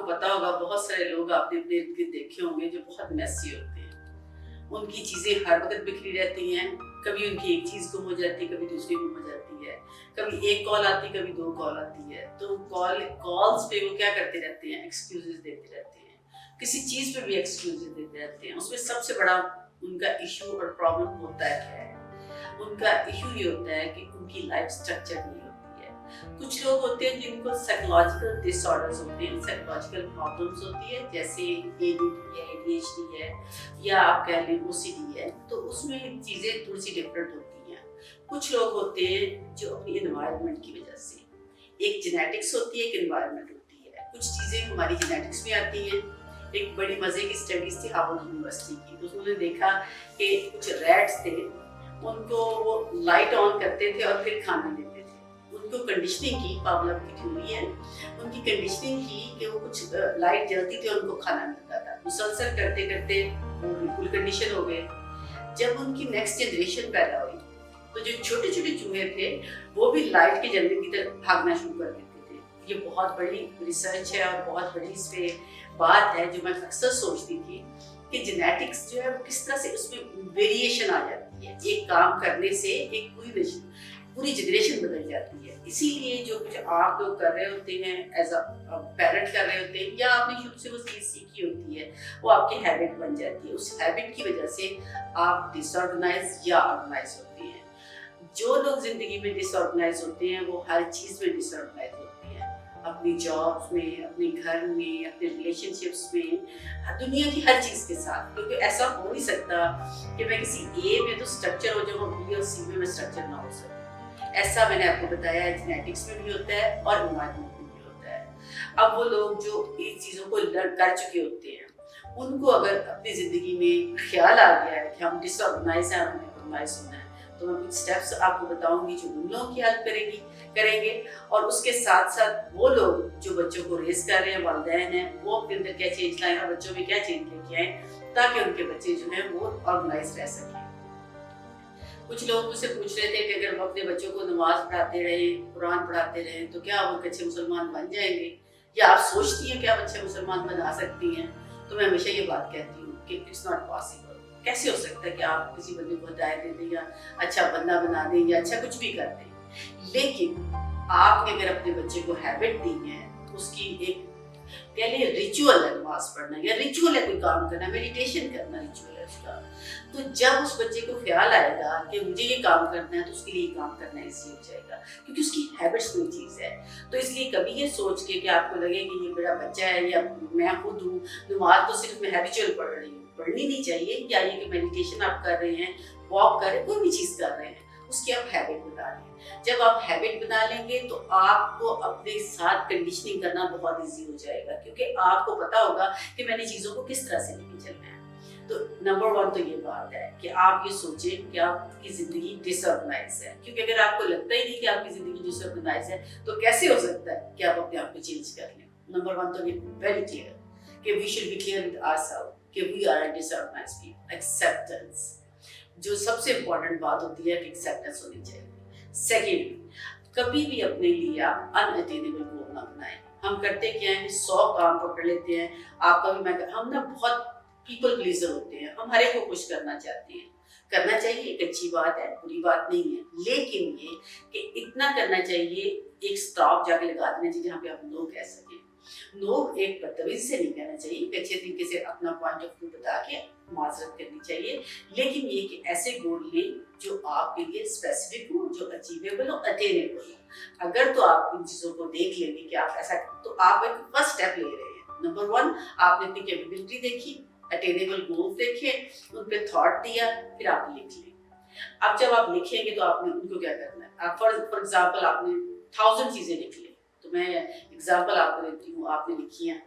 کو پتا ہوگا بہت سارے لوگ آپ نے اپنے ارد گرد دیکھے ہوں گے جو بہت میسی ہوتے ہیں. ان کی چیزیں ہر وقت بکھری رہتی ہیں. کبھی ان کی ایک چیز گم ہو جاتی ہے, کبھی دوسری گم ہو جاتی ہے, کبھی ایک کال آتی ہے, کبھی 2 کال آتی ہے. تو کالز پہ وہ کیا کرتے رہتے ہیں, ایکسکیوزز دیتے رہتے ہیں. کسی چیز پہ بھی ایکسکیوزز دیتے رہتے ہیں. اس میں سب سے بڑا ان کا ایشو اور پرابلم ہوتا ہے کیا ہے؟ ان کا ایشو یہ ہوتا ہے کہ ان کی لائف اسٹرکچر نہیں ہوتی ہے. کچھ لوگ ہوتے ہیں جن کو سائیکولوجیکل ڈس آرڈرز ہوتے ہیں, سائیکولوجیکل پرابلمس ہوتی ہے, جیسے ADD ہے, ADHD ہے, یا آپ کہہ لیں OCD ہے. تو اس میں چیزیں تھوڑی سی ڈفرینٹ ہوتی ہیں. کچھ لوگ ہوتے ہیں جو اپنی انوائرمنٹ کی وجہ سے, ایک جینیٹکس ہوتی ہے, ایک انوائرمنٹ ہوتی ہے. کچھ چیزیں ہماری جینیٹکس میں آتی ہیں. ایک بڑی مزے کی اسٹڈیز تھی ہارورڈ یونیورسٹی کی, تو اس نے دیکھا کہ کچھ ریٹس تھے, ان کو وہ لائٹ آن کرتے تھے اور پھر کھانا دیتے تھے. ان کو کنڈیشننگ کی, پاولر کی تھیوری ہے, ان کی کنڈیشننگ کی کہ وہ کچھ لائٹ جلتی تھی اور ان کو کھانا ملتا تھا. مسلسل کرتے کرتے وہ بالکل کنڈیشن ہو گئے. جب ان کی نیکسٹ جنریشن پیدا ہوئی تو جو چھوٹے چھوٹے چوہے تھے وہ بھی لائٹ کے جلنے کی طرف بھاگنا شروع کر دیتے تھے. یہ بہت بڑی ریسرچ ہے اور بہت بڑی اس پہ بات ہے جو میں اکثر سوچتی تھی کہ جینیٹکس جو ہے وہ کس طرح سے اس میں ویریشن آ جاتی ہے. ایک کام کرنے سے ایک پوری جنریشن بدل جاتی ہے. اسی لیے جو کچھ آپ لوگ کر رہے ہوتے ہیں ایز اے پیرنٹ کر رہے ہوتے ہیں, یا آپ نے شروع سے وہ چیز سیکھی ہوتی ہے, وہ آپ کی ہیبٹ بن جاتی ہے. اس ہیبٹ کی وجہ سے آپ ڈس آرگنائز یا آرگنائز ہوتے ہیں. جو لوگ زندگی میں ڈس آرگنائز ہوتے ہیں وہ ہر چیز میں ڈس آرگنائز ہوتے ہیں, اپنی جابس میں, اپنے گھر میں, اپنے ریلیشن شپس میں, دنیا کی ہر چیز کے ساتھ. کیونکہ ایسا ہو نہیں سکتا کہ میں کسی اے میں تو اسٹرکچر ہو جاؤں, بی اور سی میں اسٹرکچر نہ ہو سکتا. ایسا میں نے آپ کو بتایا ہے جینیٹکس میں بھی ہوتا ہے اور انوائرمنٹ میں بھی ہوتا ہے. اب وہ لوگ جو ان چیزوں کو لرن کر چکے ہوتے ہیں, ان کو اگر اپنی زندگی میں خیال آ گیا ہے کہ ہم ڈس آرگنائز ہیں, ہمیں آرگنائز ہونا ہے, تو میں کچھ اسٹیپس آپ کو بتاؤں گی جو ان لوگوں کی ہیلپ کریں گے. اور اس کے ساتھ ساتھ وہ لوگ جو بچوں کو ریز کر رہے ہیں, والدین ہیں, وہ اپنے اندر کیا چینج لائیں اور بچوں میں کیا چینج لے کے آئیں تاکہ ان کے بچے جو ہیں وہ آرگنائز رہ سکیں. کچھ لوگ مجھ سے پوچھ رہے تھے کہ اگر ہم اپنے بچوں کو نماز پڑھاتے رہیں, قرآن پڑھاتے رہیں, تو کیا وہ اچھے مسلمان بن جائیں گے, یا آپ سوچتی ہیں کہ آپ اچھے مسلمان بنا سکتی ہیں؟ تو میں ہمیشہ یہ بات کہتی ہوں کہ اٹس ناٹ پاسبل. کیسے ہو سکتا ہے کہ آپ کسی بندے کو ہدایت دے دیں یا اچھا بندہ بنا دیں یا اچھا کچھ بھی کر دیں, لیکن آپ نے اگر اپنے بچے کو ہیبٹ دی ہے, اس کی ایک کہہ لیں ریچول ہے نماز پڑھنا, یا ریچول ہے کوئی کام کرنا, میڈیٹیشن کرنا ریچول ہے اس کا, تو جب اس بچے کو خیال آئے گا کہ مجھے یہ کام کرنا ہے تو اس کے لیے یہ کام کرنا ایزی ہو جائے گا, کیونکہ اس کی ہیبٹس کوئی چیز ہے. تو اس لیے کبھی یہ سوچ کے کہ آپ کو لگے کہ یہ میرا بچہ ہے یا میں خود ہوں, نماز تو صرف میں ہیبیچول پڑھ رہی ہوں, پڑھنی نہیں چاہیے. یا یہ کہ میڈیٹیشن آپ کر رہے ہیں, واک کر رہے ہیں, کوئی بھی چیز کر رہے ہیں, اس کی آپ ہیبٹ بنا لیں. جب آپ ہیبٹ بنا لیں گے تو آپ کو اپنے ساتھ کنڈیشننگ کرنا بہت ایزی ہو جائے گا, کیونکہ آپ کو پتا ہوگا کہ میں نے چیزوں کو کس طرح سے لے کے چلنا ہے. تو نمبر 1 تو یہ بات ہے کہ آپ یہ سوچیں کہ آپ کی زندگی ڈس آرگنائز ہے, کیونکہ اگر آپ کو لگتا ہی نہیں کہ آپ کی زندگی ڈس آرگنائز ہے تو کیسے ہو سکتا ہے کہ آپ اپنے آپ کو چینج کر لیں. نمبر 1 تو یہ ویری کلیئر کہ we should be clear with our self کہ we are disorganise people. Acceptance جو سب سے امپورٹنٹ بات ہوتی ہے کہ ایکسیپٹنس ہونی چاہیے. سیکنڈ, کبھی بھی اپنے لیے آپ ان اٹینیبل گول نہ بنائیں. ہم کرتے کیا ہیں, 100 کام پکڑ لیتے ہیں. آپ کا بھی میں ہم نا بہت پیپل پلیزر ہوتے ہیں, ہم ہر ایک کو خوش کرنا چاہتے ہیں. کرنا چاہیے, ایک اچھی بات ہے, بری بات نہیں ہے, لیکن یہ کہ اتنا کرنا چاہیے, ایک اسٹاپ جا کے لگا دینا چاہیے جہاں پہ آپ نو کہہ سکیں. نو ایک بدتمیزی سے نہیں کہنا چاہیے, ایک اچھے طریقے سے اپنا پوائنٹ آف ویو بتا کے معذرت کرنی چاہیے, لیکن یہ کہ ایسے گول لیں جو آپ کے لیے اسپیسیفک ہو, جو اچیویبل ہو, اٹینیبل ہو. اگر تو آپ ان چیزوں کو دیکھ لیں گے کہ آپ ایسا, تو آپ ایک فرسٹ اسٹیپ لے رہے ہیں. نمبر 1, آپ نے اپنی کیپیبلٹی دیکھی, اٹینیبل گول دیکھے, ان پہ تھاٹ دیا, پھر آپ لکھ لیں. اب جب آپ لکھیں گے تو آپ نے ان کو کیا کرنا ہے. فار ایگزامپل آپ نے 1000 چیزیں لکھ لی, تو میں ایگزامپل آپ کو دیتی ہوں, آپ نے لکھی ہیں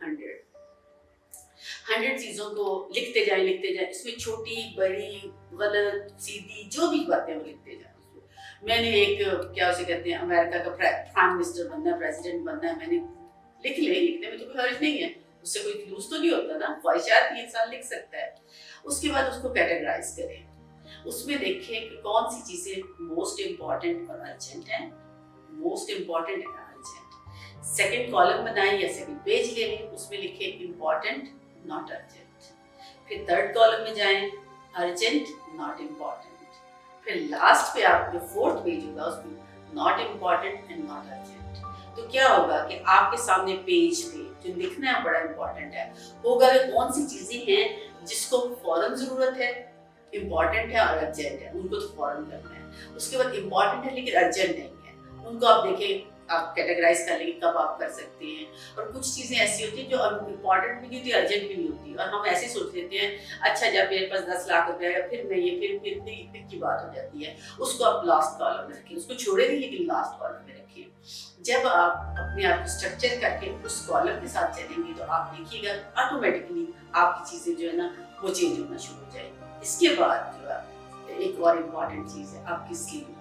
100 چیزوں کو لکھتے جائیں. اس میں چھوٹی بڑی غلط سیدھی جو بھی باتیں وہ لکھتے جائیں. میں نے ایک کیا اسے کہتے ہیں امریکہ کا پرائم منسٹر بننا ہے, پریزیڈنٹ بننا ہے, میں نے لکھ لیں, لکھنے میں تو کوئی حرج نہیں ہے, اس سے کوئی لوز تو نہیں ہوتا نا, خواہشات بھی انسان لکھ سکتا ہے. اس کے بعد اس کو کیٹیگرائز کریں, اس میں دیکھیں کہ کون سی چیزیں موسٹ امپورٹنٹ اور ارجنٹ ہیں, most important and urgent. Second column बनाएं या सेकंड पेज ले लें, उसमें लिखें इम्पोर्टेंट नॉट अर्जेंट। फिर थर्ड कॉलम में जाएं, अर्जेंट नॉट इम्पोर्टेंट। फिर लास्ट पे आप जो फोर्थ पेज होगा उसमें not important and not urgent. तो क्या होगा कि आपके सामने पेज पे जो लिखना है बड़ा इम्पोर्टेंट है, होगा कि कौन सी चीजें हैं जिसको फौरन जरूरत है, इम्पोर्टेंट है और अर्जेंट है, उनको तो फौरन करना है। उसके बाद इम्पोर्टेंट है लेकिन अर्जेंट नहीं है, उनको आप देखें, आप कैटेगराइज कर लेंगे कब आप कर सकते हैं। और कुछ चीजें ऐसी होती हैं जो इम्पोर्टेंट भी नहीं होती, अर्जेंट भी नहीं होती, और हम ऐसे सोच लेते हैं अच्छा जब मेरे पास 10 लाख रुपए है फिर मैं ये फिर की बात हो जाती है, उसको आप लास्ट कॉलम में रखिए, उसको छोड़े नहीं लेकिन लास्ट कॉलम में रखिए। जब आप अपने आप को स्ट्रक्चर करके उस कॉलम के साथ चलेंगे तो आप देखिएगा ऑटोमेटिकली आपकी चीजें जो है ना वो चेंज होना शुरू हो जाएगी। इसके बाद जो है एक और इम्पॉर्टेंट चीज है आपकी स्लीप।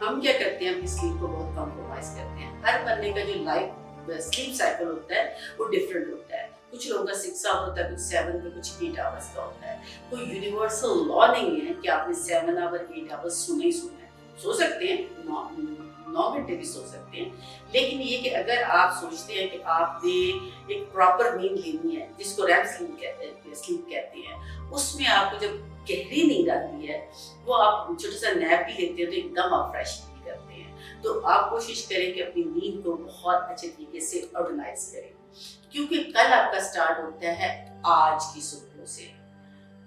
हम क्या करते हैं, अपनी स्लीप को बहुत कॉम्प्रोमाइज करते हैं। हर बंदे का जो लाइफ स्लीप साइकिल होता है वो डिफरेंट होता है। कुछ लोगों का 6 आवर होता है, कुछ 7 पे, कुछ 8 आवर्स का होता है। कोई यूनिवर्सल लॉ नहीं है कि आपने 7 आवर 8 आवर्स सोना ही सोना है। सो सकते हैं 9 घंटे भी सो सकते हैं, लेकिन ये कि अगर आप सोचते हैं कि आपने एक प्रॉपर नींद लेनी है जिसको रैम स्लीप कहते हैं, उसमें आपको जब गहरी नींद आती है वो आप छोटा सा नैप भी लेते हैं तो एकदम आप फ्रेश फील करते हैं। तो आप कोशिश करें कि अपनी नींद को बहुत अच्छे तरीके से ऑर्गेनाइज करें, क्योंकि कल आपका स्टार्ट होता है आज की सुबह से।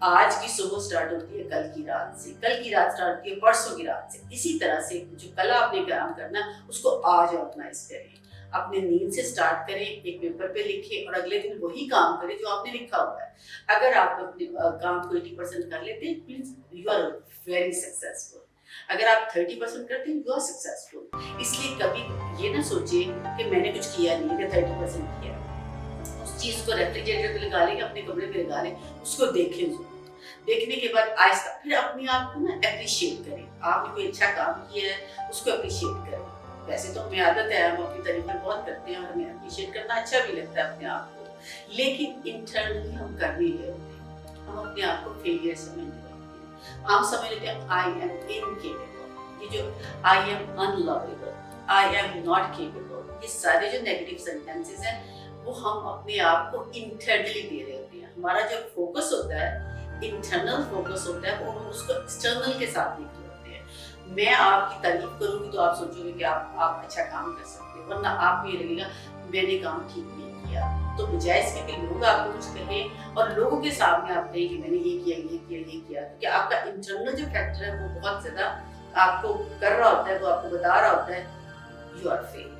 आज की सुबह स्टार्ट होती है कल की रात से, कल की रात स्टार्ट होती है परसों की रात से। इसी तरह से जो कल आपने काम करना उसको आज ऑर्गेनाइज करें। अपने नींद से स्टार्ट करें, एक पेपर पे लिखें और अगले दिन वही काम करें जो आपने लिखा हुआ है। अगर आप अपने काम को 80% कर लेते हैं means you are very successful. अगर आप 30% करते हैं यू आर सक्सेसफुल। इसलिए कभी ये ना सोचे कि मैंने कुछ किया नहीं है, 30% किया। उस चीज को रेफ्रिजरेटर पे लगा लें, अपने कमरे पे लगा लें, उसको देखें। देखने के बाद आहिस्ता फिर अपने आप को ना अप्रिशिएट करें। आपने कोई अच्छा काम किया है उसको अप्रिशिएट करें। वैसे तो हमें आदत है, हम अपनी तारीफें बहुत करते हैं और हमें अप्रिशिएट करना अच्छा भी लगता है अपने आप को, लेकिन इंटरनली हम कर नहीं रहे होते। हम अपने आप को फेलियर समझ रहे होते हैं। हम समझ लेते हैं आई एम इनकेपेबल, ये जो I am unlovable, I am not capable, ये सारे जो नेगेटिव सेंटेंसेस हैं वो हम अपने आप को इंटरनली दे रहे होते हैं। हमारा जो फोकस होता है, इंटरनल फोकस होता है, वो हम उसको एक्सटर्नल के साथ देख रहे होते हैं। मैं आपकी तारीफ करूंगी तो आप सोचोगे कि आप अच्छा काम कर सकते हो, वरना आपको ये लगेगा मैंने काम ठीक नहीं किया। तो बजाय इसके कि लोग आपको कुछ कहें और लोगों के सामने आप कहें कि मैंने ये किया ये किया ये किया, क्योंकि आपका इंटरनल जो फैक्टर है वो बहुत ज्यादा आपको कर रहा होता है, वो आपको बता रहा होता है यू आर फेलियर।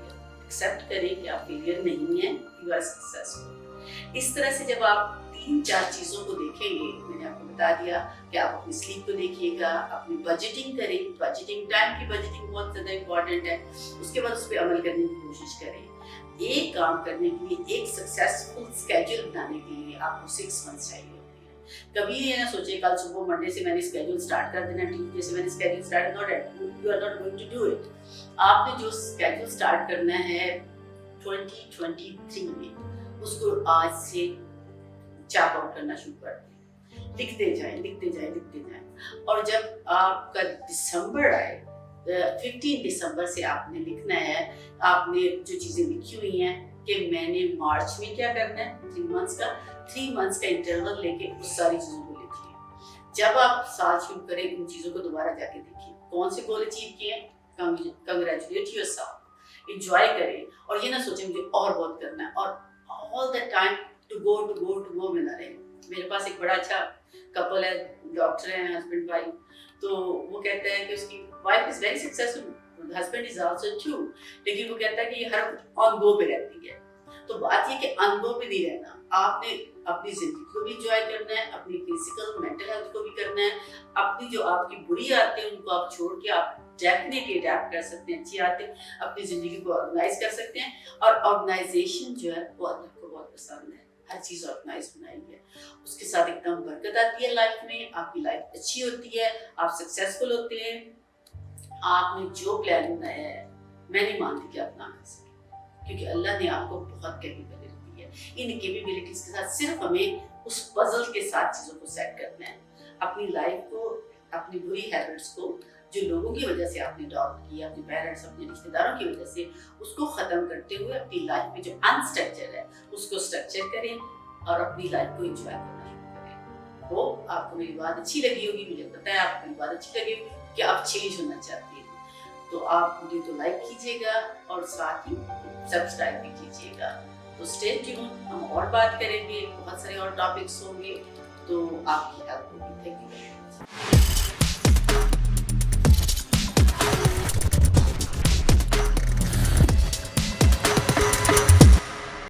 एक्सेप्ट करें कि आप फेलियर नहीं है, यू आर सक्सेसफुल। इस तरह से जब आप 3-4 चीजों को देखेंगे, मैंने आपको बता दिया कि आप अपनी स्लीप को देखिएगा, अपनी बजटिंग करें, बजटिंग टाइम की बजटिंग बहुत ज्यादा इंपॉर्टेंट है। उसके बाद उस पर अमल करने की कोशिश करें। एक काम करने के लिए, एक सक्सेसफुल स्केड्यूल बनाने के लिए आपको 6 मंथ्स चाहिए होते हैं। कभी ये ना सोचे कल सुबह मंडे से मैंने स्केड्यूल स्टार्ट कर देना, ट्यूसडे से मैंने schedule start, you are not going to do it. आपने जो स्केड्यूल स्टार्ट करना है 2023 में, उसको आज से चाप आउट करना शुरू कर दें। लिखते जाएं, लिखते जाएं, लिखते जाएं। और जब आपका दिसंबर आए, 15 दिसंबर से आपने लिखना है, आपने जो चीजें लिखी हुई हैं कि मैंने मार्च में क्या करना है, 3 मंथ्स का इंटरवल लेके उस सारी चीजों को लिखिए। जब आप साल शुरू करें, उन चीजों को दोबारा जाके देखिए, कौन से गोल अचीव किए, कंग्रेचुलेट योरसेल्फ, एंजॉय करें और ये ना सोचें मुझे और बहुत करना है और all the time to go में ना रहे। मेरे पास एक बड़ा अच्छा कपल है, डॉक्टर है, हस्बैंड वाइफ, तो वो कहते हैं कि उसकी wife is very successful, husband is also true, लेकिन वो कहता है कि ये हर ऑन गो पे रहती है। तो बात ये कि ऑन गो पे नहीं रहना, आपने अपनी जिंदगी को भी एंजॉय करना है, अपनी फिजिकल मेंटल हेल्थ को भी करना है। अपनी जो आपकी बुरी आदतें हैं उनको आप छोड़ के आप डेफिनेटली अडैप्ट कर सकते हैं, अच्छी आदतें अपनी जिंदगी को ऑर्गेनाइज कर सकते हैं। और ऑर्गेनाइजेशन जो है वो अल्लाह को बहुत पसंद है, हर चीज ऑर्गेनाइज बनाई है, उसके साथ एकदम बरकत आती है लाइफ में, आपकी लाइफ अच्छी होती है, आप सक्सेसफुल होते हैं। आपने जो प्लान बनाया है, मैं नहीं मानती कि आप ना कर सकें, क्योंकि अल्लाह ने आपको बहुत कैपेबिलिटी दी है। इन कैपेबिलिटीज के साथ सिर्फ हमें उस पजल के साथ चीजों को सेट करना है। अपनी लाइफ को, अपनी बुरी हैबिट्स को जो लोगों की वजह से आपने अडॉप्ट किया, अपने पेरेंट्स, अपने रिश्तेदारों की वजह से, उसको ख़त्म करते हुए अपनी लाइफ में जो अनस्ट्रक्चर है उसको स्ट्रक्चर करें और अपनी लाइफ को एंजॉय करना शुरू करें। वो आपको मेरी बात अच्छी लगी होगी, मुझे पता है आपको मेरी बात अच्छी लगी होगी कि आप चेंज होना चाहते हैं। तो आप मुझे तो लाइक कीजिएगा और साथ ही सब्सक्राइब भी कीजिएगा। तो स्टे ट्यून, हम और बात करेंगे, बहुत सारे और टॉपिक्स होंगे, तो आपकी हेल्प होगी। Thank you very much.